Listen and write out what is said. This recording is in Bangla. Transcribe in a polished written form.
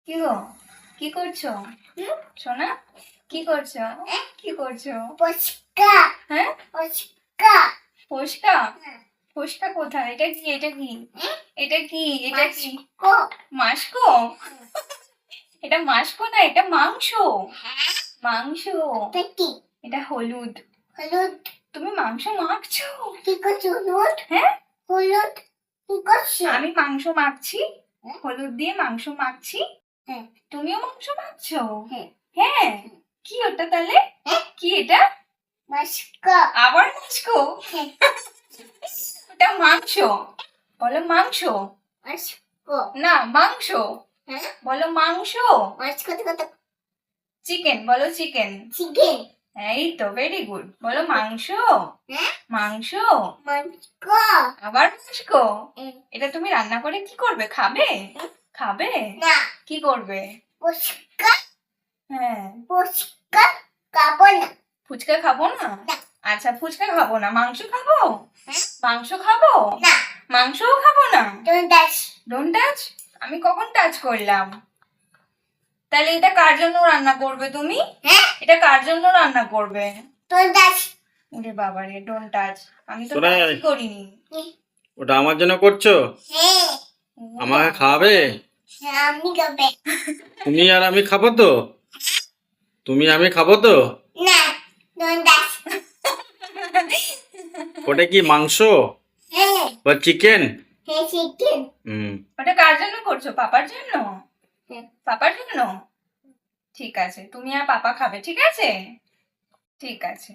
কি গো, কি করছো? সোনা, কি করছো? কি করছো? ফুচকা হ্যাঁ, ফুচকা ফুচকা। ফুচকা কোথায়? এটা কি? এটা কি? এটা কি? এটা কি? কো মাসকো? এটা মাসকো না, এটা মাংস। মাংস। পেটি এটা হলুদ। হলুদ তুমি মাংস মাখছো? কি করছো হলুদ হ্যাঁ, হলুদ কি করছো আমি মাংস মাখছি। হলুদ দিয়ে মাংস মাখছি। হ্যাঁ তুমিও মাংস মাখছো? হ্যাঁ হ্যাঁ। কি ওটা তাহলে? কি এটা? ফুচকা আবার মাসকো? ওটা মাংস। বলো মাংস। মাসকো না, মাংস। হ্যাঁ বলো মাংস। মাসকো কত চিকেন বলো, চিকেন। চিকেন এই তো, ভেরি গুড। বলো মাংস। হ্যাঁ মাংস। মাসকো আবার মাংসকো। এটা তুমি রান্না করে কি করবে? খাবে? খাবে? না কি করবে? ফুচকা হ্যাঁ। ফুচকা খাবো না ফুচকা খাবো না? না। আচ্ছা, ফুচকা খাবো না, মাংস খাবো। হ্যাঁ? মাংস খাবো? না মাংসও খাবো না। তুমি দাস ডোন্ট টাচ। আমি কখন টাচ করলাম? তাহলে এটা কার জন্য রান্না করবে তুমি? হ্যাঁ এটা কার জন্য রান্না করবে? তুমি দাস ওরে বাবা রে, ডোন্ট টাচ। আমি তো শোনাই। টাচই করিনি। ওটা আমার জন্য করছো? হ্যাঁ আমাকে খাওয়াবে? আমি খাবে তুমি আর আমি খাবো তো? তুমি আমি খাবো তো? না তুমি দাস ওটা কি মাংস হ্যাঁ বা চিকেন? হ্যাঁ চিকেন ওটা কার জন্য করছো? পাপার জন্য? হ্যাঁ। পাপার জন্য? ঠিক আছে, তুমি আর পাপা খাবে, ঠিক আছে? ঠিক আছে।